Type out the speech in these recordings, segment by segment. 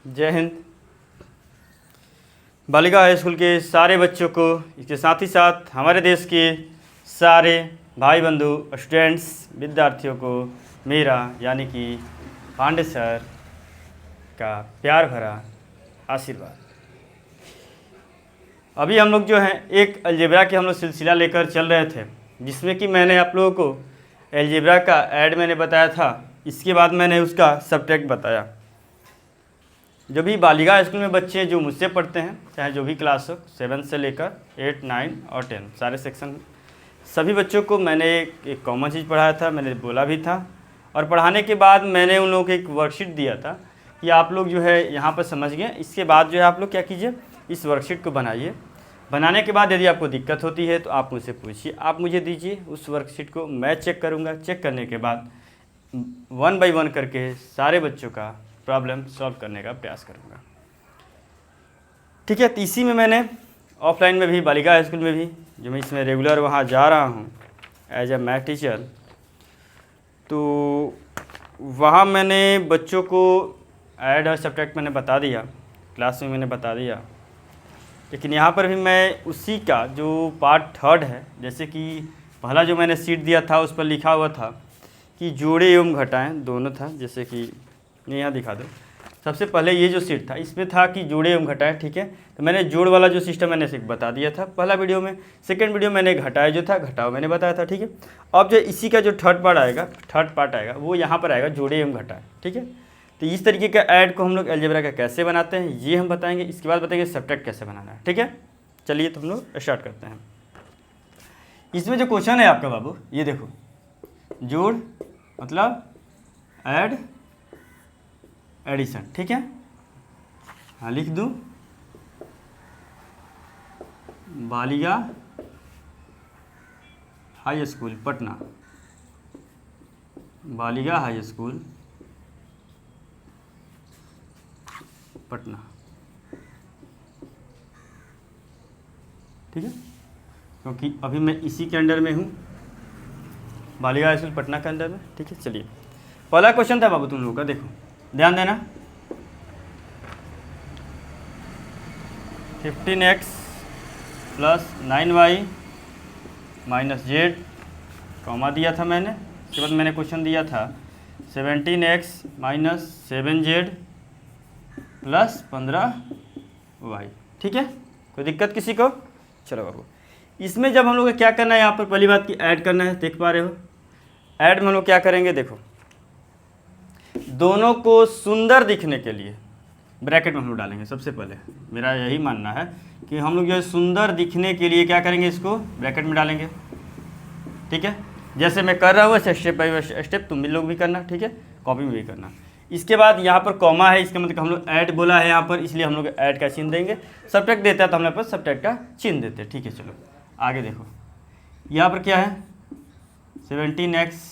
जय हिंद। बालिका high school के सारे बच्चों को, इसके साथ ही साथ हमारे देश के सारे भाई बंधु स्टूडेंट्स विद्यार्थियों को मेरा यानी कि पांडे सर का प्यार भरा आशीर्वाद। अभी हम लोग जो हैं एक अलजेब्रा के हम लोग सिलसिला लेकर चल रहे थे, जिसमें कि मैंने आप लोगों को अलजेब्रा का ऐड मैंने बताया था। इसके बाद मैंने उसका सब्ट्रैक्ट बताया। जो भी बालिका स्कूल में बच्चे जो मुझसे पढ़ते हैं, चाहे जो भी क्लास हो, 7 से लेकर 8, 9 और 10 सारे सेक्शन, सभी बच्चों को मैंने एक कॉमन चीज़ पढ़ाया था, मैंने बोला भी था। और पढ़ाने के बाद मैंने उन लोगों को एक वर्कशीट दिया था कि आप लोग जो है यहाँ पर समझ गए। इसके बाद जो है आप लोग क्या कीजिए, इस वर्कशीट को बनाइए। बनाने के बाद यदि आपको दिक्कत होती है तो आप मुझसे पूछिए, आप मुझे दीजिए उस वर्कशीट को, मैं चेक करूँगा। चेक करने के बाद 1 बाय 1 करके सारे बच्चों का प्रॉब्लम सॉल्व करने का प्रयास करूँगा। ठीक है। तो इसी में मैंने ऑफलाइन में भी, बालिका हाई स्कूल में भी, जो मैं इसमें रेगुलर वहाँ जा रहा हूँ एज ए मैथ टीचर, तो वहाँ मैंने बच्चों को ऐड और सब्ट्रैक्ट मैंने बता दिया, क्लास में मैंने बता दिया। लेकिन यहाँ पर भी मैं उसी का जो पार्ट 3 है, जैसे कि पहला जो मैंने सीट दिया था उस पर लिखा हुआ था कि जोड़े एवं घटाएं दोनों था। जैसे कि यहाँ दिखा दो। सबसे पहले ये जो सीट था इसमें था कि जोड़े एवं घटाएं, ठीक है। तो मैंने जोड़ वाला जो सिस्टम मैंने बता दिया था पहला वीडियो में। सेकंड वीडियो मैंने घटाया जो था, घटाओ मैंने बताया था, ठीक है। अब जो इसी का जो थर्ड पार्ट आएगा वो यहाँ पर आएगा, जोड़े एवं घटाएं, ठीक है। तो इस तरीके का ऐड को हम लोग अलजेब्रा का कैसे बनाते हैं ये हम बताएंगे। इसके बाद बताएंगे सब्ट्रैक्ट कैसे बनाना है, ठीक है। चलिए तो हम लोग स्टार्ट करते हैं। इसमें जो क्वेश्चन है आपका बाबू, ये देखो, जोड़ मतलब ऐड एडिशन, ठीक है। हाँ, लिख दूँ, बालिका हाई स्कूल पटना, बालिका हाई स्कूल पटना, ठीक है। क्योंकि अभी मैं इसी के अंडर में हूँ, बालिका हाई स्कूल पटना के अंदर में, ठीक है। चलिए, पहला क्वेश्चन था बाबू तुम लोगों का, देखो ध्यान देना। 15x + 9y - z, कॉमा दिया था मैंने। उसके बाद मैंने क्वेश्चन दिया था 17x - 7z + 15y, ठीक है। कोई दिक्कत किसी को? चलो बाबू, इसमें जब हम लोग को क्या करना है, यहाँ पर पहली बात की ऐड करना है, देख पा रहे हो। ऐड में हम लोग क्या करेंगे, देखो, दोनों को सुंदर दिखने के लिए ब्रैकेट में हम लोग डालेंगे। सबसे पहले मेरा यही मानना है कि हम लोग जो है सुंदर दिखने के लिए क्या करेंगे, इसको ब्रैकेट में डालेंगे, ठीक है। जैसे मैं कर रहा हूँ वैसे स्टेप बाय स्टेप तुम भी लोग भी करना, ठीक है, कॉपी में भी करना। इसके बाद यहाँ पर कॉमा है, इसका मतलब हम लोग ऐड बोला है यहाँ पर, इसलिए हम लोग ऐड का चिन्ह देंगे। सब्ट्रैक्ट देता है तो हम यहाँ पर सब्ट्रैक्ट का चिन्ह देते हैं, ठीक है। चलो आगे देखो, यहाँ पर क्या है, 17x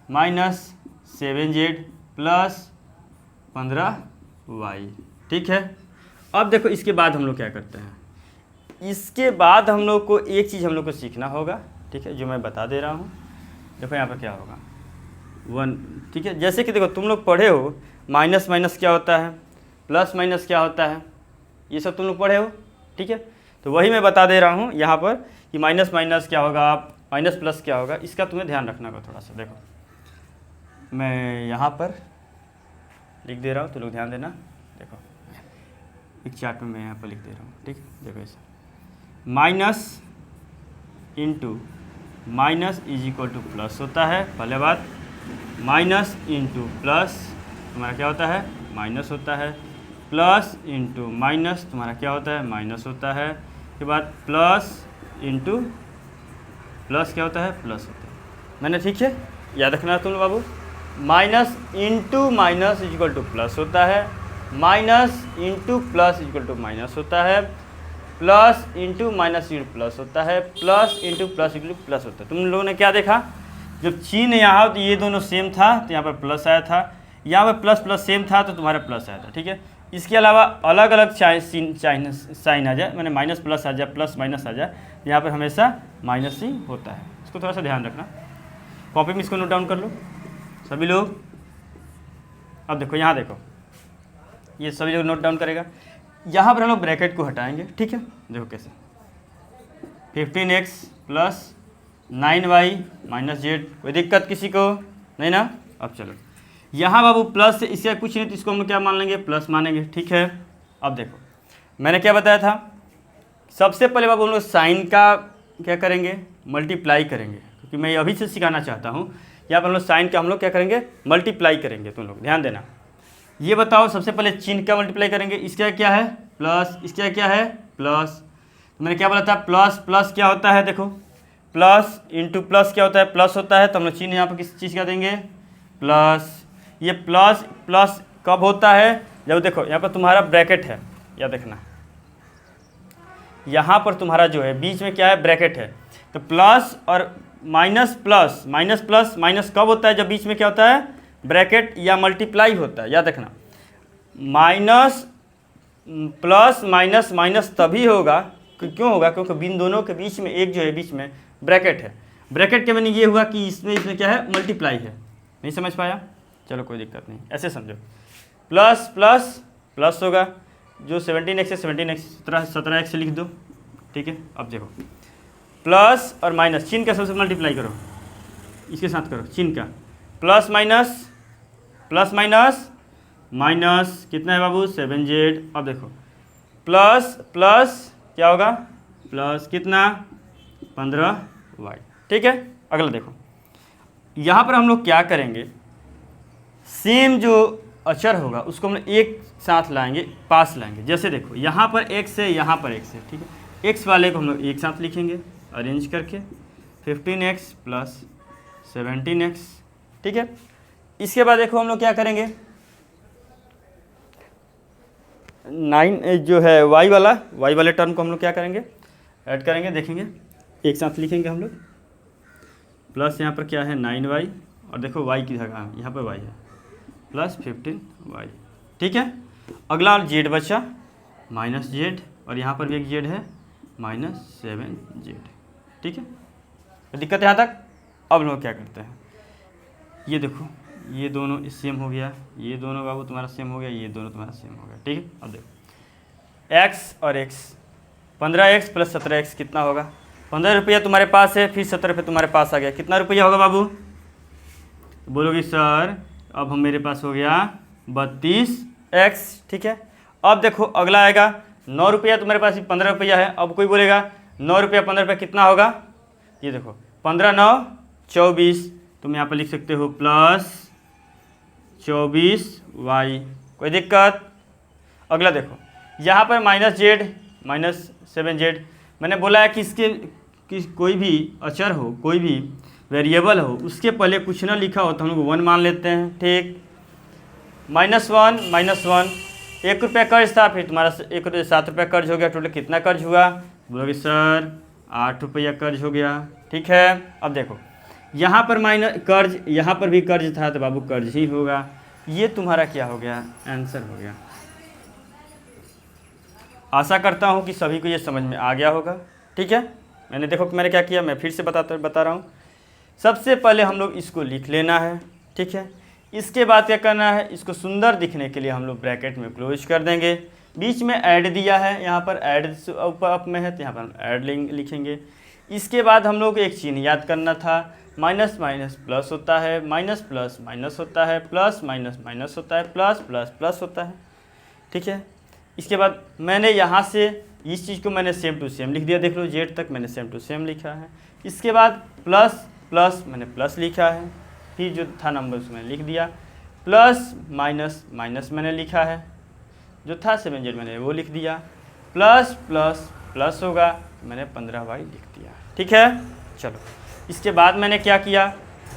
- 7z + 15y, ठीक है। अब देखो इसके बाद हम लोग क्या करते हैं, इसके बाद हम लोग को एक चीज़ हम लोग को सीखना होगा, ठीक है, जो मैं बता दे रहा हूँ। देखो यहाँ पर क्या होगा, 1, ठीक है। जैसे कि देखो तुम लोग पढ़े हो माइनस माइनस क्या होता है, प्लस माइनस क्या होता है, ये सब तुम लोग पढ़े हो, ठीक है। तो वही मैं बता दे रहा हूँ यहाँ पर कि माइनस माइनस क्या होगा, माइनस प्लस क्या होगा, इसका तुम्हें ध्यान रखना होगा थोड़ा सा। देखो मैं यहाँ पर लिख दे रहा हूँ, तो लोग ध्यान देना। देखो एक चार्ट में मैं यहाँ पर लिख दे रहा हूँ, ठीक है। देखो ऐसा, minus into minus is equal to plus होता है, पहले बात। माइनस इंटू प्लस तुम्हारा क्या होता है, माइनस होता है। प्लस इंटू माइनस तुम्हारा क्या होता है, माइनस होता है। के बाद प्लस इंटू प्लस क्या होता है, प्लस होता है। मैंने ठीक है याद रखना तुम बाबू। Minus into minus is equal to plus होता है, minus into plus is equal to minus होता है, plus into minus into plus होता है, plus into plus equal to plus होता है। तुम लोगों ने क्या देखा, जब चिन्ह यहाँ तो ये दोनों सेम था तो यहाँ पर प्लस आया था, यहाँ पर प्लस प्लस सेम था तो तुम्हारा प्लस आया था, ठीक है। इसके अलावा अलग अलग साइन आ जाए, मैंने माइनस प्लस आ जाए, प्लस माइनस आ जाए, यहाँ पर हमेशा माइनस ही होता है। इसको थोड़ा सा ध्यान रखना, कॉपी में इसको नोट डाउन कर लो सभी लोग। अब देखो यहाँ देखो, ये सभी लोग नोट डाउन करेगा। यहाँ पर हम लोग ब्रैकेट को हटाएंगे, ठीक है। देखो कैसे 15x plus 9y minus Z, कोई दिक्कत किसी को नहीं ना। अब चलो यहाँ बाबू प्लस से इसका कुछ नहीं तो इसको हम लोग क्या मान लेंगे, प्लस मानेंगे, ठीक है। अब देखो मैंने क्या बताया था, सबसे पहले बाबू हम लोग साइन का क्या करेंगे, मल्टीप्लाई करेंगे, क्योंकि मैं अभी से सिखाना चाहता हूँ। यहाँ पर हम लोग साइन का हम लोग क्या करेंगे, मल्टीप्लाई करेंगे। तुम लोग ध्यान देना, ये बताओ सबसे पहले चिन्ह का मल्टीप्लाई करेंगे। इसका क्या है प्लस, इसका क्या है प्लस। तो मैंने क्या बोला था, प्लस प्लस क्या होता है, देखो प्लस इंटू प्लस क्या होता है, प्लस होता है। तो हम लोग चिन्ह यहाँ पर किस चीज़ का देंगे, प्लस। ये प्लस प्लस कब होता है, जब देखो यहाँ पर तुम्हारा ब्रैकेट है, या देखना यहाँ पर तुम्हारा जो है बीच में क्या है, ब्रैकेट है। तो प्लस और minus plus, minus plus minus कब होता है, जब बीच में क्या होता है, ब्रैकेट या मल्टीप्लाई होता है। याद रखना, माइनस प्लस माइनस माइनस तभी होगा, क्यों होगा, क्योंकि बिन दोनों के बीच में एक जो है बीच में ब्रैकेट है। ब्रैकेट के मीनिंग ये हुआ कि इसमें क्या है, मल्टीप्लाई है। नहीं समझ पाया, चलो कोई दिक्कत नहीं, ऐसे समझो। प्लस प्लस प्लस होगा, जो 17x है 17x 17x से लिख दो, ठीक है। अब देखो प्लस और माइनस, चिन्ह का सबसे मल्टीप्लाई करो, इसके साथ करो चिन्ह का, plus minus plus minus minus कितना है बाबू, 7z। अब देखो प्लस प्लस क्या होगा, प्लस कितना 15y, ठीक है। अगला देखो यहाँ पर हम लोग क्या करेंगे, सेम जो अचर होगा उसको हम एक साथ लाएंगे, पास लाएंगे। जैसे देखो यहाँ पर x है, यहाँ पर x है, ठीक है। x वाले को हम लोग एक साथ लिखेंगे अरेंज करके, 15x प्लस 17x, ठीक है। इसके बाद देखो हम लोग क्या करेंगे, 9 जो है y वाले टर्म को हम लोग क्या करेंगे, ऐड करेंगे, देखेंगे एक साथ लिखेंगे हम लोग। प्लस यहाँ पर क्या है 9y, और देखो y की जगह यहाँ पर y है, प्लस 15y, ठीक है। अगला z बचा माइनस z, और यहाँ पर भी एक z है माइनस 7z, ठीक है। तो दिक्कत है यहाँ तक। अब लोग क्या करते हैं, ये देखो ये दोनों सेम हो गया, ये दोनों बाबू तुम्हारा सेम हो गया, ये दोनों तुम्हारा सेम हो गया, ठीक है। अब देखो x और x, 15x प्लस 17x कितना होगा, 15 रुपया तुम्हारे पास है, फिर 17 रुपये तुम्हारे पास आ गया, कितना रुपया होगा बाबू, बोलोगे सर अब हम मेरे पास हो गया 32x, ठीक है। अब देखो अगला आएगा 9 रुपया, तुम्हारे पास 15 रुपया है। अब कोई बोलेगा 9 रुपया 15 रुपया कितना होगा, ये देखो 15 9 24, तुम यहाँ पर लिख सकते हो प्लस 24y, कोई दिक्कत। अगला देखो यहाँ पर माइनस जेड माइनस 7z, मैंने बोला है कि इसके कोई भी अचर हो, कोई भी वेरिएबल हो, उसके पहले कुछ ना लिखा हो तो हम लोग 1 मान लेते हैं, ठीक। -1 -1, 1 रुपया कर्ज था, फिर तुम्हारा 1 रुपये 7 रुपया कर्ज हो गया, टोटल कितना कर्ज हुआ, बोलोगे सर 8 रुपया कर्ज हो गया, ठीक है। अब देखो यहाँ पर माइनस कर्ज, यहाँ पर भी कर्ज था, तो बाबू कर्ज ही होगा। ये तुम्हारा क्या हो गया, आंसर हो गया। आशा करता हूँ कि सभी को ये समझ में आ गया होगा, ठीक है। मैंने देखो मैंने क्या किया, मैं फिर से बता रहा हूँ। सबसे पहले हम लोग इसको लिख लेना है, ठीक है। इसके बाद क्या करना है, इसको सुंदर दिखने के लिए हम लोग ब्रैकेट में क्लोज कर देंगे। बीच में ऐड दिया है, यहाँ पर ऐड ऊपर अप में है, तो यहाँ पर हम ऐड लिखेंगे। इसके बाद हम लोग को एक चिन्ह याद करना था, माइनस माइनस प्लस होता है, माइनस प्लस माइनस होता है, प्लस माइनस माइनस होता है, प्लस प्लस प्लस होता है, ठीक है। इसके बाद मैंने यहाँ से इस चीज़ को मैंने सेम टू सेम लिख दिया, देख लो जेड तक मैंने सेम टू सेम लिखा है। इसके बाद प्लस प्लस मैंने प्लस लिखा है, फिर जो था नंबर उसमें लिख दिया, प्लस माइनस माइनस मैंने लिखा है, जो था 7z मैंने वो लिख दिया, प्लस प्लस प्लस होगा मैंने 15y लिख दिया, ठीक है। चलो इसके बाद मैंने क्या किया,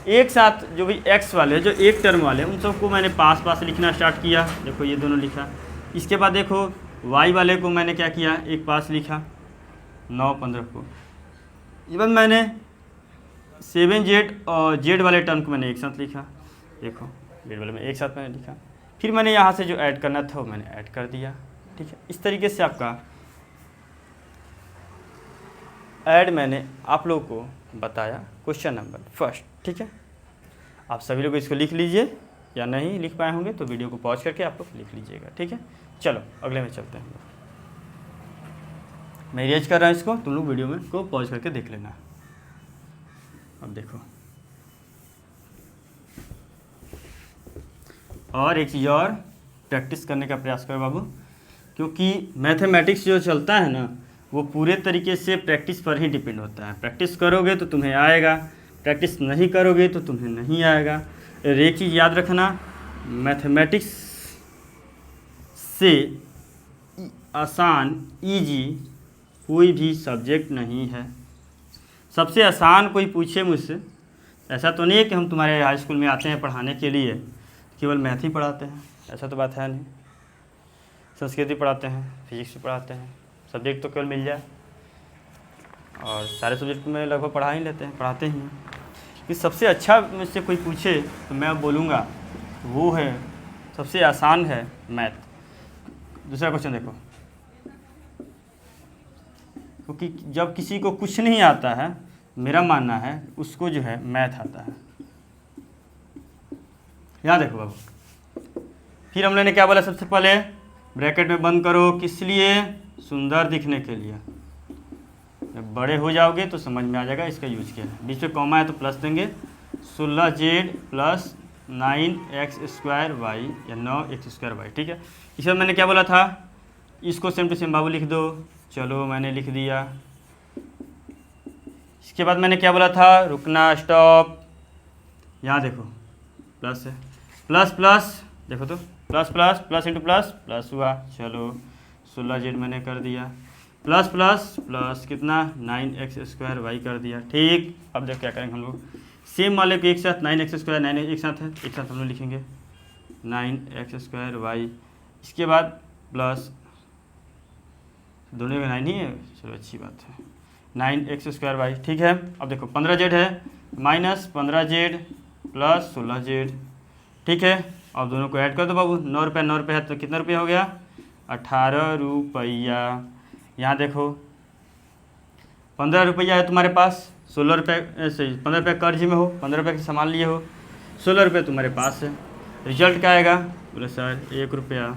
एक साथ जो भी x वाले जो एक टर्म वाले उन सबको मैंने पास पास लिखना स्टार्ट किया, देखो ये दोनों लिखा। इसके बाद देखो y वाले को मैंने क्या किया, एक पास लिखा 9 15 को। इसके बाद मैंने 7z और z वाले टर्म को मैंने एक साथ लिखा, देखो z वाले में एक साथ मैंने लिखा। फिर मैंने यहाँ से जो ऐड करना था वो मैंने ऐड कर दिया, ठीक है। इस तरीके से आपका ऐड मैंने आप लोगों को बताया क्वेश्चन नंबर फर्स्ट, ठीक है। आप सभी लोग इसको लिख लीजिए या नहीं लिख पाए होंगे तो वीडियो को पॉज करके आप लोग लिख लीजिएगा, ठीक है। चलो अगले में चलते हैं हम लोग। मैं इरेज कर रहा हूँ इसको, तुम लोग वीडियो में को पॉज करके देख लेना। अब देखो, और एक चीज़ और प्रैक्टिस करने का प्रयास करो बाबू, क्योंकि मैथमेटिक्स जो चलता है ना वो पूरे तरीके से प्रैक्टिस पर ही डिपेंड होता है। प्रैक्टिस करोगे तो तुम्हें आएगा, प्रैक्टिस नहीं करोगे तो तुम्हें नहीं आएगा। और एक चीज़ याद रखना, मैथमेटिक्स से आसान ईजी कोई भी सब्जेक्ट नहीं है। सबसे आसान कोई पूछे मुझसे, ऐसा तो नहीं है कि हम तुम्हारे हाई स्कूल में आते हैं पढ़ाने के लिए केवल मैथ ही पढ़ाते हैं, ऐसा तो बात है नहीं। संस्कृत भी पढ़ाते हैं, फिजिक्स भी पढ़ाते हैं, सब्जेक्ट तो केवल मिल जाए, और सारे सब्जेक्ट में लगभग पढ़ा ही लेते हैं, पढ़ाते ही हैं। कि सबसे अच्छा मुझसे कोई पूछे तो मैं बोलूँगा वो है, सबसे आसान है मैथ। दूसरा क्वेश्चन देखो, क्योंकि जब किसी को कुछ नहीं आता है, मेरा मानना है उसको जो है मैथ आता है। यहाँ देखो बाबू, फिर हम लोगों ने क्या बोला, सबसे पहले ब्रैकेट में बंद करो, किस लिए, सुंदर दिखने के लिए। जब बड़े हो जाओगे तो समझ में आ जाएगा इसका यूज क्या है। बीच में कॉमा है तो प्लस देंगे, 16z प्लस 9x² y या 9x² y, ठीक है। इसमें मैंने क्या बोला था, इसको सेम टू सेम बाबू लिख दो। चलो मैंने लिख दिया। इसके बाद मैंने क्या बोला था, रुकना, स्टॉप। यहाँ देखो प्लस है, प्लस प्लस देखो तो plus plus plus into plus plus हुआ। चलो 16z मैंने कर दिया, प्लस प्लस प्लस कितना 9x² y कर दिया, ठीक। अब देखो क्या करेंगे हम लोग, सेम वाले को एक साथ 9x², 9 एक साथ है, एक साथ हम लोग लिखेंगे 9x² y। इसके बाद प्लस, दोनों में 9 ही है, चलो अच्छी बात है, 9x² y, ठीक है। अब देखो 15z है, माइनस 15z प्लस 16z, ठीक है। अब दोनों को ऐड कर दो बाबू, 9 रुपये 9 रुपये है तो कितना रुपया हो गया, 18 रुपया। यहाँ देखो 15 रुपया है तुम्हारे पास, 16 रुपये सही 15 रुपये कर्ज में हो, 15 रुपये के सामान लिए हो, 16 रुपये तुम्हारे पास है। रिजल्ट क्या आएगा, बोले सर 1 रुपया।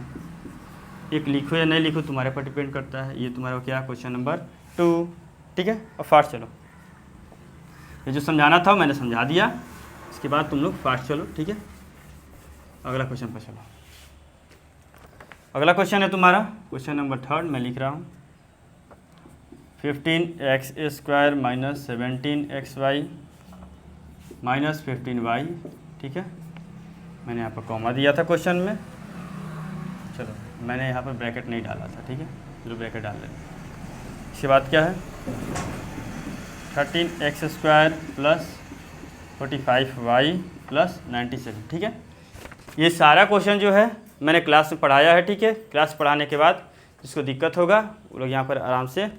एक लिखो या नहीं लिखो तुम्हारे पर डिपेंड करता है। ये तुम्हारा क्या, क्वेश्चन नंबर 2, ठीक है। अब फास्ट चलो, ये जो समझाना था मैंने समझा दिया, इसके बाद तुम लोग फास्ट चलो, ठीक है। अगला क्वेश्चन पर चलो। अगला क्वेश्चन है तुम्हारा क्वेश्चन नंबर 3, मैं लिख रहा हूँ 15x² minus 17xy minus 15y, ठीक है। मैंने यहाँ पर कॉमा दिया था क्वेश्चन में, चलो मैंने यहाँ पर ब्रैकेट नहीं डाला था, ठीक है, चलो ब्रैकेट डाल लेंगे। इसके बाद क्या है, 13x² प्लस 45y प्लस 97, ठीक है। ये सारा क्वेश्चन जो है मैंने क्लास में पढ़ाया है, ठीक है। क्लास पढ़ाने के बाद जिसको दिक्कत होगा वो लोग यहाँ पर आराम से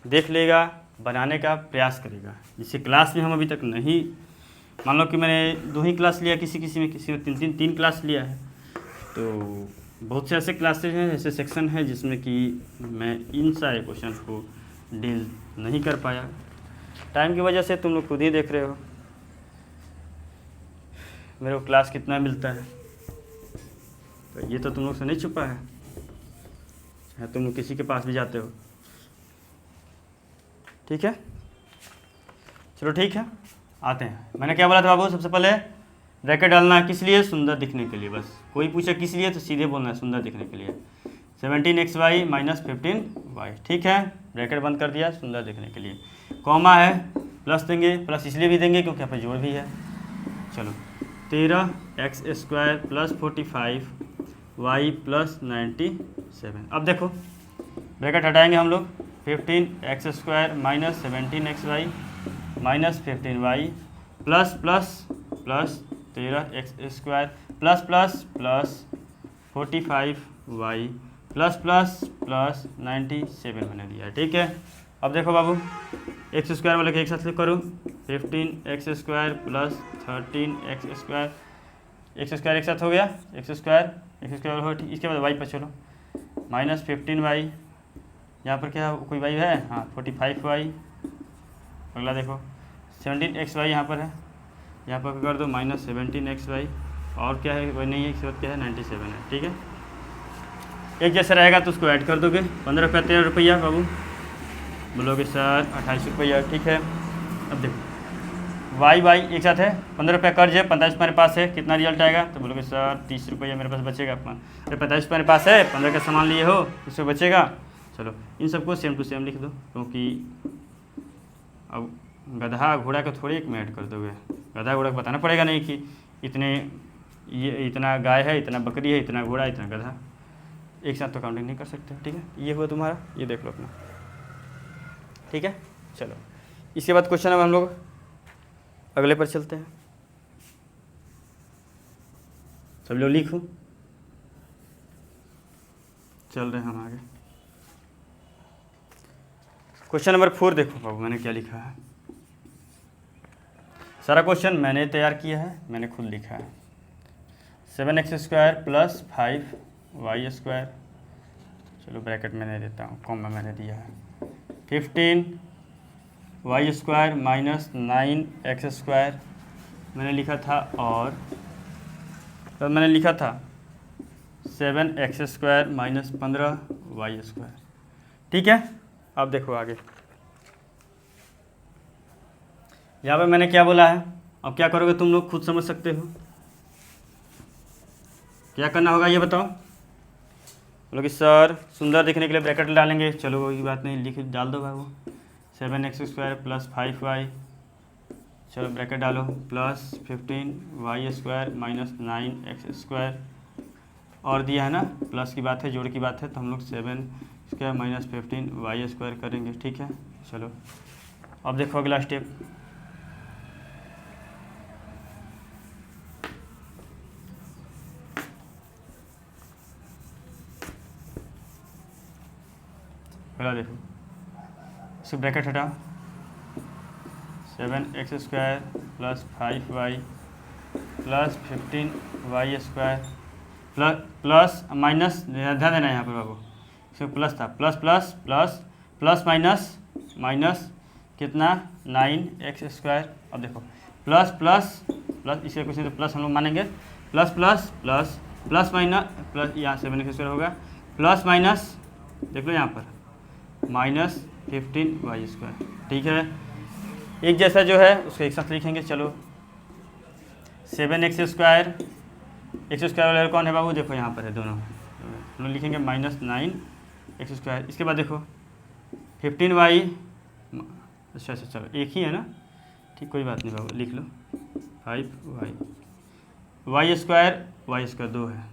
देख लेगा, बनाने का प्रयास करेगा। जिससे क्लास में हम अभी तक नहीं, मान लो कि मैंने 2 ही क्लास लिया, किसी में 3 क्लास लिया है, तो बहुत से ऐसे क्लासेज हैं, ऐसे सेक्शन है जिसमें कि मैं इन सारे क्वेश्चन को डील नहीं कर पाया। टाइम की वजह से तुम लोग खुद ही देख रहे हो मेरे को क्लास कितना मिलता है, तो ये तो तुम लोग से नहीं छुपा है, चाहे तुम लोग किसी के पास भी जाते हो, ठीक है। चलो ठीक है, आते हैं। मैंने क्या बोला था बाबू, सबसे पहले ब्रैकेट डालना है, किस लिए, सुंदर दिखने के लिए। बस कोई पूछे किस लिए तो सीधे बोलना है सुंदर दिखने के लिए। 17xy माइनस 15y, ठीक है। ब्रैकेट बंद कर दिया, सुंदर दिखने के लिए। कॉमा है, प्लस देंगे, प्लस इसलिए भी देंगे क्योंकि यहाँ पर जोड़ भी है। चलो 13x² प्लस 45y प्लस 97। अब देखो ब्रैकेट हटाएंगे हम लोग, 15x² minus 17xy minus 15y plus plus plus 13x² plus plus plus 45y plus plus plus 97 मैंने दिया, ठीक है। अब देखो बाबू x² वाले के एक साथ करो, 15x² प्लस 13x², x² एक साथ हो गया, x² हो, ठीक। इसके बाद y पर चलो, माइनस 15y, यहाँ पर क्या कोई y है, हाँ 45y। अगला देखो 17xy यहाँ पर है, यहाँ पर कर दो माइनस 17xy और क्या है वही नहीं है, इसके बाद क्या है 97 है, ठीक है। एक जैसा रहेगा तो उसको ऐड कर दोगे, 15 रुपया 13 रुपया बाबू, बोलोगे सर 28 रुपया, ठीक है। अब देखो वाई एक साथ है, 15 रुपया कर्ज है, 45 मेरे पास है, कितना रिजल्ट आएगा, तो बोलोगे सर 30 रुपया मेरे पास बचेगा। अरे 45 मेरे पास है, 15 का सामान लिए हो, इसमें बचेगा। चलो इन सबको सेम टू सेम लिख दो, क्योंकि अब गधा घोड़ा को थोड़ी एक में ऐड कर दोगे, गधा घोड़ा को बताना पड़ेगा नहीं कि इतने ये इतना गाय है, इतना बकरी है, इतना घोड़ा, इतना गधा, एक साथ तो काउंटिंग नहीं कर सकते, ठीक है। ये हुआ तुम्हारा, ये देख लो अपना, ठीक है। चलो इसके बाद क्वेश्चन अब हम लोग अगले पर चलते हैं। सब लोग लिखो, चल रहे हैं हम आगे। क्वेश्चन नंबर 4 देखो बाबू, मैंने क्या लिखा है। सारा क्वेश्चन मैंने तैयार किया है, मैंने खुद लिखा है। 7x² + 5y², चलो ब्रैकेट में नहीं देता हूँ, कॉमा मैंने दिया है। 15y² - 9x² मैंने लिखा था, और तब मैंने लिखा था 7x² - 15y², ठीक है। अब देखो आगे, यहाँ पे मैंने क्या बोला है, अब क्या करोगे तुम लोग खुद समझ सकते हो, क्या करना होगा ये बताओ। बोलोगे सर सुंदर दिखने के लिए ब्रैकेट डालेंगे, चलो कोई बात नहीं, लिख डाल दो बाबू। 7x² + 5y, चलो ब्रैकेट डालो, प्लस 15y² - 9x², और दिया है ना, प्लस की बात है, जोड़ की बात है, तो हम लोग 7² - 15y² करेंगे, ठीक है। चलो अब देखो अगला स्टेप, पहला देखो, इसको ब्रैकेट हटाओ, 7x² + 5y + 15y² plus minus, ध्यान देना यहाँ पर बाबू, इसमें प्लस था, plus plus plus plus minus minus कितना 9x²। अब देखो प्लस प्लस प्लस, इसके कुछ नहीं तो प्लस हम लोग मानेंगे, plus plus plus plus minus plus, यहाँ 7x² होगा, प्लस माइनस देख लो यहाँ पर -15y², ठीक है। एक जैसा जो है उसको एक साथ लिखेंगे, चलो 7x² x² वाले कौन है बाबू, देखो यहाँ पर है दोनों, हम लोग लिखेंगे -9x²। इसके बाद देखो 15y, अच्छा चलो एक ही है ना, ठीक कोई बात नहीं बाबू, लिख लो 5y, y² 2 है,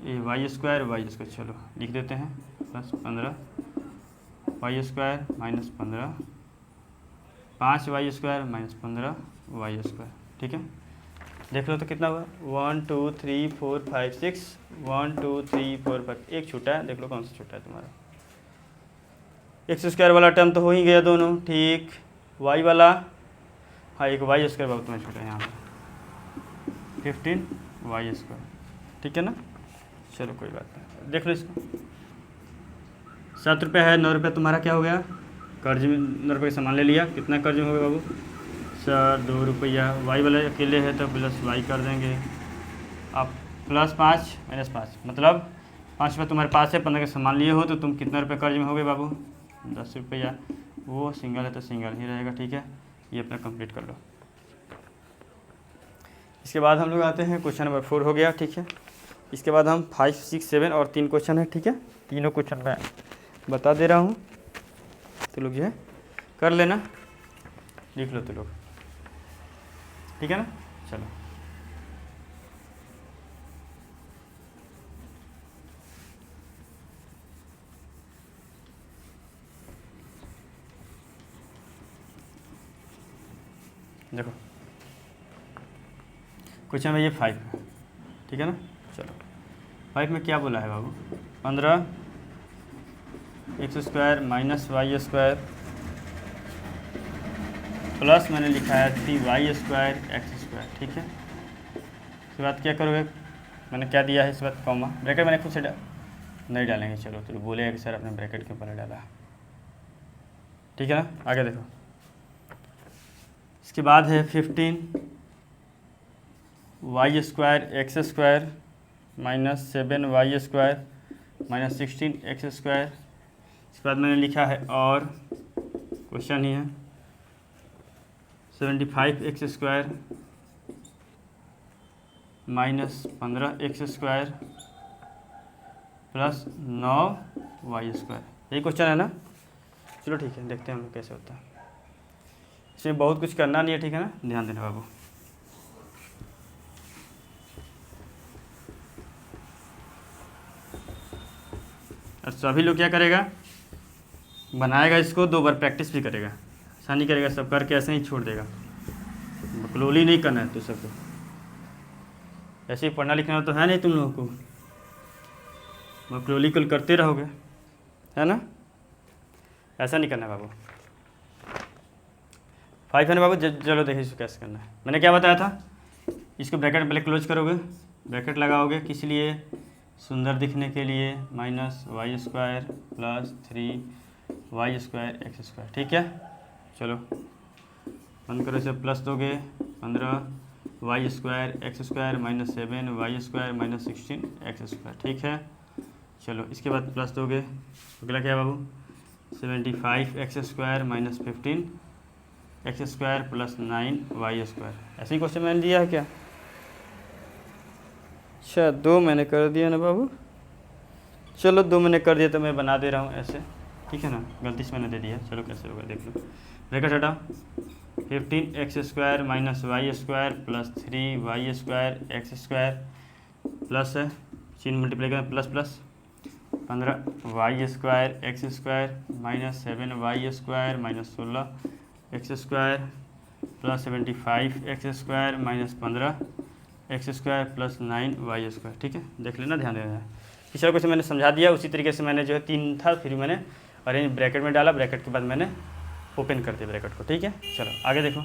ये y², चलो लिख देते हैं, प्लस 15y² - 15, 5y² - 15y², ठीक है। देख लो तो कितना हुआ, 1 2 3 4 5 6, 1 2 3 4 5, एक छूटा है, देख लो कौन सा छूटा है तुम्हारा। x² वाला टर्म तो हो ही गया दोनों, ठीक। y वाला, हाँ एक y² बाबू तुम्हें छूटा है यहाँ पर 15y², ठीक है ना। चलो कोई बात नहीं, देख लो इसको, 7 रुपये है, 9 रुपये तुम्हारा क्या हो गया, कर्ज में 9 रुपये का सामान ले लिया, कितना कर्ज में हो गया बाबू सर 2 रुपया। वाई वाले अकेले है तो प्लस वाई कर देंगे, अब +5 - 5, मतलब 5 रुपये तुम्हारे पास है, 15 का सामान लिए हो तो तुम कितना रुपये कर्ज में हो गए बाबू 10 रुपया। वो सिंगल है तो सिंगल ही रहेगा, ठीक है। ये अपना कंप्लीट कर लो। इसके बाद हम लोग आते हैं क्वेश्चन नंबर 4 हो गया, ठीक है। इसके बाद हम 5 6 7 और 3 क्वेश्चन है, ठीक है। तीनों क्वेश्चन मैं बता दे रहा हूँ, तो लोग जो है कर लेना, लिख लो तो लोग, ठीक है ना। चलो देखो क्वेश्चन में ये 5 है, ठीक है ना। चलो 5 में क्या बोला है बाबू, 15x² - y² प्लस मैंने लिखा है 3y² x², ठीक है। इसके बाद क्या करोगे, मैंने क्या दिया है, इसके बाद कॉमा, ब्रैकेट मैंने खुद से नहीं डालेंगे, चलो तो बोलेगा कि सर आपने ब्रैकेट के ऊपर डाला, ठीक है ना। आगे देखो, इसके बाद है 15 Y square x square minus 7y square minus 16x square. इसके बाद मैंने लिखा है और क्वेश्चन ही है 75x square minus 15x square plus 9y square. यही क्वेश्चन है ना। चलो ठीक है, देखते हैं हम कैसे होता है। इसमें बहुत कुछ करना नहीं है, ठीक है ना, ध्यान देना बाबू। और सभी लोग क्या करेगा, बनाएगा इसको, 2 बार प्रैक्टिस भी करेगा, ऐसा नहीं करेगा सब करके ऐसे ही छोड़ देगा। बकलोली नहीं करना है तो सबको, ऐसे ही पढ़ना लिखना तो है नहीं तुम लोगों को, बकलोली कल करते रहोगे, है ना। ऐसा नहीं करना है बाबू। 5 है ना बाबू। चलो देखिए इसको कैसे करना है। मैंने क्या बताया था, इसको ब्रैकेट पहले क्लोज करोगे, ब्रैकेट लगाओगे किस लिए, सुंदर दिखने के लिए, minus Y square plus 3y square x square, ठीक है। चलो बंद करो इसे, प्लस दोगे 15y square x square minus 7y square minus 16x square, ठीक है। चलो इसके बाद प्लस दोगे, अगला क्या है बाबू, 75x square minus 15x square plus 9y square. ऐसे ही क्वेश्चन मैंने दिया है क्या। अच्छा 2 मैंने कर दिया ना बाबू। चलो 2 मैंने कर दिया तो मैं बना दे रहा हूँ ऐसे, ठीक है ना, गलती से मैंने दे दिया। चलो कैसे होगा देख लो, ब्रैकेट हटाओ, 15x square minus Y square plus 3y square x square plus है, चिन्ह मल्टीप्लाई करें, plus plus 15y square x square minus 7y square minus 16x square plus 75x square minus 15x square plus 9y square, ठीक है। देख लेना, ध्यान देना। पिछला क्वेश्चन मैंने समझा दिया, उसी तरीके से मैंने जो है 3 था, फिर मैंने अरेंज ब्रैकेट में डाला, ब्रैकेट के बाद मैंने ओपन कर दिया ब्रैकेट को, ठीक है। चलो आगे देखो,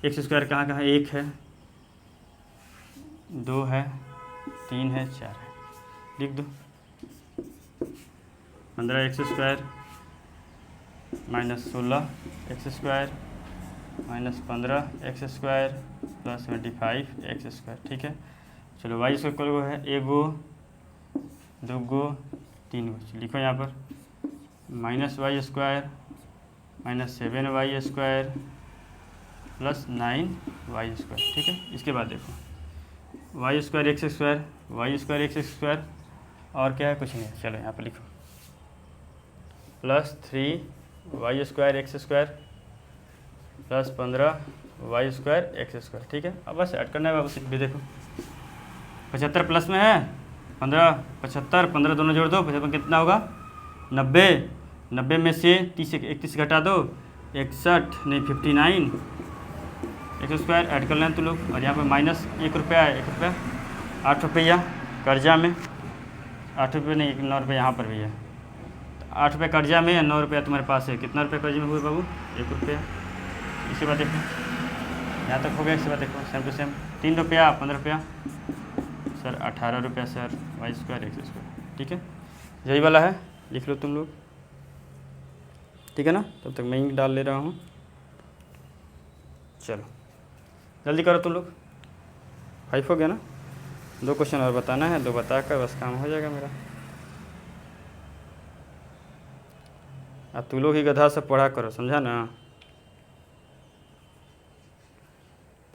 एक्स स्क्वायर कहाँ कहाँ, 1 है, 2 है, 3 है, 4 है, लिख दो। 15x square minus 16x square minus 15x square plus 25x square, ठीक है। चलो वाई स्क्वायर को है 1 गो 2 गो 3 गो, लिखो यहाँ पर minus Y square minus 7y square plus 9y square, ठीक है। इसके बाद देखो y square x square, y square x square और क्या है, कुछ नहीं है। चलो यहाँ पर लिखो plus 3y square x square plus 15y square x square, ठीक है। अब बस ऐड करना है बाबू, सिर्फ भी देखो 75 प्लस में है 15, 75 15 दोनों जोड़ दो, 55 कितना होगा 90, 90 में से 31 घटा दो 61 नहीं 59 एक्स स्क्वायर ऐड कर लें तो लोग। और यहाँ पर माइनस 1 रुपया है, 1 रुपया 8 रुपया कर्जा में, 8 रुपये नहीं 9 रुपये यहाँ पर भी है, 8 रुपये कर्जा में, 9 रुपया तुम्हारे पास है, कितना रुपये कर्जे में हुए बाबू 1 रुपया। इसके बाद देखो यहाँ तक हो गया, इसके बाद देखो सेम टू सेम 3 रुपया 15 रुपया सर 18 रुपया sir y square x square, ठीक है। यही वाला है, लिख लो तुम लोग, ठीक है ना। तब तक मैं इंक डाल ले रहा हूँ, चलो जल्दी करो तुम लोग। 5 हो गया ना, 2 क्वेश्चन और बताना है, 2 बताकर बस काम हो जाएगा मेरा। अब तू लोग ही गधा से पढ़ा करो, समझा ना,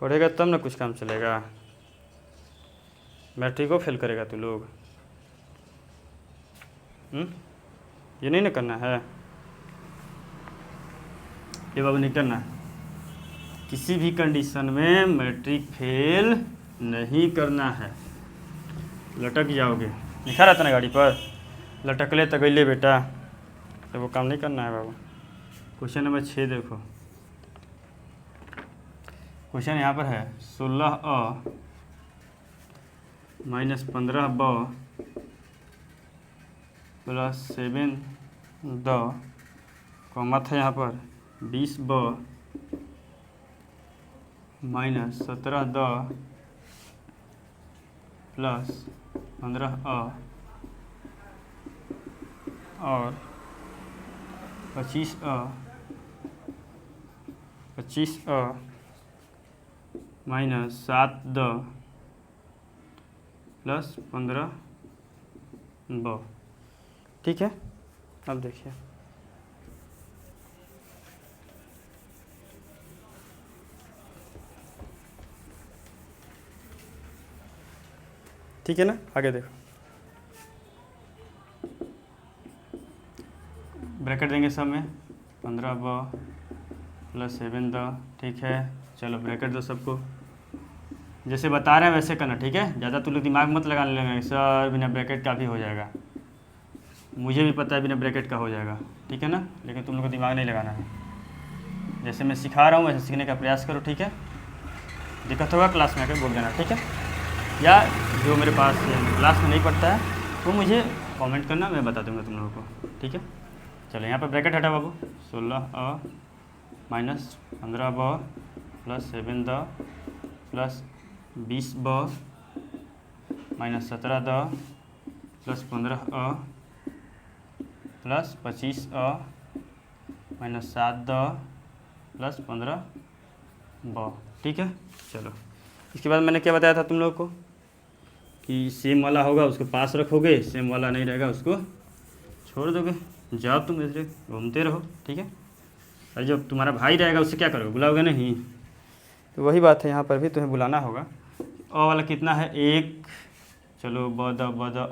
पढ़ेगा तब ना कुछ काम चलेगा। मैट्रिक को फेल करेगा तू लोग, ये नहीं ना करना है, ये बाबू नहीं करना है, किसी भी कंडीशन में मैट्रिक फेल नहीं करना है। लटक जाओगे, लिखा रहता ना गाड़ी पर, लटकले तगैले बेटा, तो वो काम नहीं करना है बाबू। क्वेश्चन नंबर 6 देखो, क्वेश्चन यहाँ पर है 16a minus 15b plus 7d comma था यहाँ पर 20b minus 17d plus 15a और 25a माइनस 7d प्लस 15 ब, ठीक है। अब देखिए ठीक है ना, आगे देखो ब्रैकेट देंगे सब में 15 ब प्लस 7 द, ठीक है। चलो ब्रैकेट दो सबको, जैसे बता रहे हैं वैसे करना, ठीक है। ज़्यादा तुम लोग दिमाग मत लगाने लगे सर बिना ब्रैकेट का भी हो जाएगा, मुझे भी पता है बिना ब्रैकेट का हो जाएगा, ठीक है ना, लेकिन तुम लोग को दिमाग नहीं लगाना है। जैसे मैं सिखा रहा हूँ वैसे सीखने का प्रयास करो, ठीक है। दिक्कत होगा क्लास में आकर बोल देना, ठीक है। या जो मेरे पास क्लास में नहीं पढ़ता है वो मुझे कमेंट करना, मैं बता दूंगा तुम लोगों को, ठीक है। चलो यहाँ पर ब्रैकेट हटा बाबू, 16 अ माइनस 15 ब प्लस 7 द प्लस 20 ब minus 17 the plus 15 a plus 25 a minus 7 the plus 15 ब, ठीक है। चलो इसके बाद मैंने क्या बताया था तुम लोग को कि सेम वाला होगा उसको पास रखोगे, सेम वाला नहीं रहेगा उसको छोड़ दोगे, जाओ तुम ऐसे घूमते रहो, ठीक है। और जब तुम्हारा भाई रहेगा उससे क्या करोगे, बुलाओगे नहीं। तो वही बात है, यहाँ पर भी तुम्हें बुलाना होगा। अ वाला कितना है 1, चलो ब द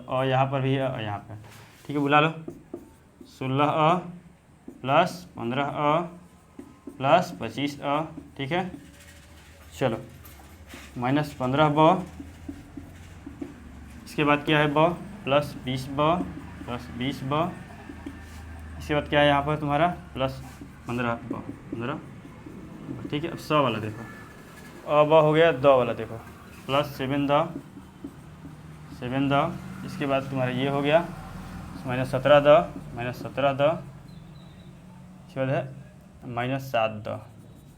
अ यहाँ पर भी है और यहाँ पर, ठीक है। बुला लो 16 अ प्लस 15 अ प्लस 25 अ, ठीक है। चलो माइनस 15 ब, इसके बाद क्या है ब प्लस 20 ब प्लस 20 ब, इसके बाद क्या है यहाँ पर तुम्हारा प्लस 15 ब 15, ठीक है। अब 100 वाला देखो, अब हो गया 2 वाला देखो प्लस 7 द, इसके बाद तुम्हारा ये हो गया माइनस 17 द, इसके बाद है माइनस 7 द।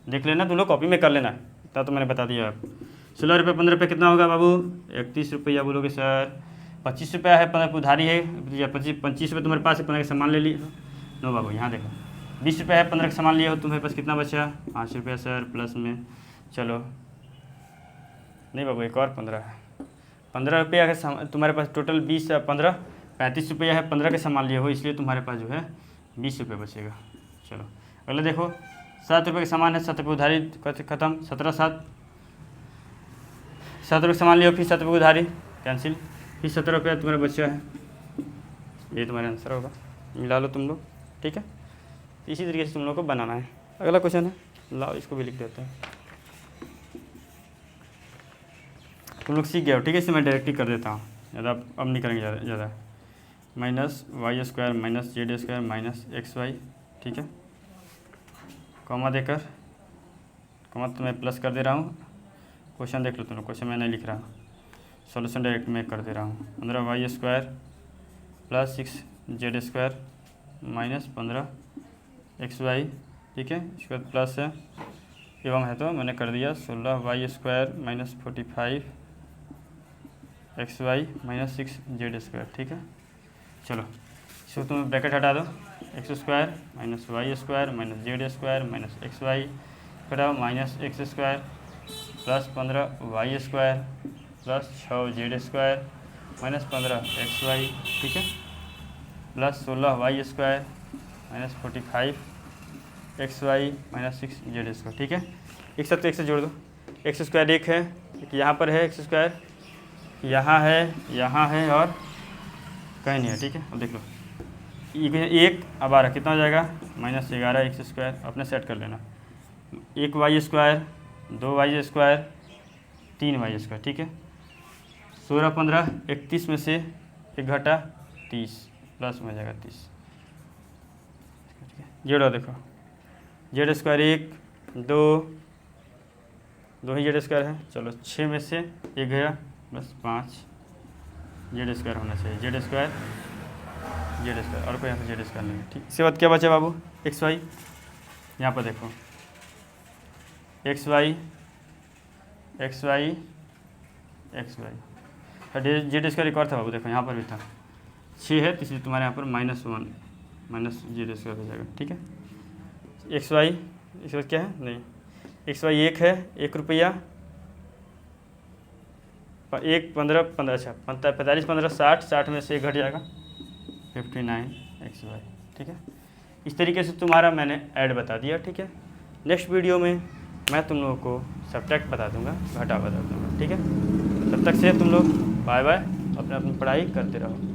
देख लेना तुम लोग कॉपी में कर लेना, इतना तो मैंने बता दिया। 16 रुपये 15 रुपये कितना होगा बाबू, 31 रुपया बोलोगे सर। 25 रुपया है 15 उधारी है, या 25 रुपये तुम्हारे पास है, 15 का सामान ले लिए। नो बाबू यहाँ देखो 20 रुपये है 15 का सामान लिए हो, तुम्हारे पास कितना बचा 5 रुपया सर प्लस में। चलो नहीं बाबू एक और 15 है, 15 रुपया का तुम्हारे पास टोटल 20 15 35 रुपया है, 15 के सामान लिए हो इसलिए तुम्हारे पास जो है 20 रुपये बचेगा। चलो अगले देखो 7 रुपये का सामान है, 7 रुपये उधारी खत्म, 17 7 रुपये सामान लियो, फिर 7 रुपये उधारी कैंसिल, फिर 17 रुपया तुम्हारा बचा है, ये तुम्हारा आंसर होगा। मिला लो तुम लोग, ठीक है। इसी तरीके से तुम लोग को बनाना है। अगला क्वेश्चन है, लाओ इसको भी लिख देते हैं, तुम लोग सीख गए हो, ठीक है। इसे मैं डायरेक्टली कर देता हूँ, ज़्यादा अब नहीं करेंगे ज़्यादा। Minus Y square minus Z square minus x Y, ठीक है। कॉमा देकर, कॉमा तो मैं प्लस कर दे रहा हूँ। क्वेश्चन देख लो तुम लोग, क्वेश्चन मैं नहीं लिख रहा हूँ, सॉल्यूशन डायरेक्ट मैं कर दे रहा हूँ। 15 Y square plus 6 Z square minus 15 x Y, ठीक है। इसके बाद प्लस है एवं है तो मैंने कर दिया 16 Y square minus 45 X Y minus 6 Z square, ठीक है। चलो इसको तुम ब्रैकेट हटा दो, X square minus Y square minus Z square minus x Y, हटाओ minus X square plus 15 Y square plus 6 Z square minus 15 x Y, ठीक है। Plus 16 Y square minus 45 X Y minus 6 Z square, ठीक है। एक साथ तो एक से जोड़ दो, एक्स स्क्वायर एक है, एक यहाँ पर है एक्स स्क्वायर, यहाँ है और कहीं नहीं है, ठीक है। अब देख लो एक अब आ रहा कितना हो जाएगा माइनस 11 एक्स स्क्वायर, अपने सेट कर लेना। 1 y square 2 y square 3 y square, ठीक है। 16 15 31 में से एक घटा 30 प्लस में हो जाएगा 30, ठीक है। जोड़ो देखो जेड स्क्वायर 1 2 ही जेड स्क्वायर है, चलो 6 में से एक गया बस 5 जेड स्क्वायर होना चाहिए, जेड स्क्वायर और कोई यहाँ पर जेड स्क्वायर नहीं है, ठीक। इसके बाद क्या बचा बाबू एक्स वाई, यहाँ पर देखो एक्स वाई जेड स्क्वायर एक और था बाबू, देखो यहाँ पर भी था 6 है, इसलिए तुम्हारे यहाँ पर -1 माइनस जेड स्क्वायर हो जाएगा, ठीक है। एक्स वाई इसके बाद क्या है नहीं, एक्स वाई 1 है 1 रुपया 1 15 15 अच्छा 45 15 60, 60 में से 1 घट जाएगा 59 XY। ठीक है, इस तरीके से तुम्हारा मैंने ऐड बता दिया। ठीक है, नेक्स्ट वीडियो में मैं तुम लोगों को सब्ट्रैक्ट बता दूंगा, घटा बता दूंगा। ठीक है, तब तक से तुम लोग बाय बाय, अपनी पढ़ाई करते रहो।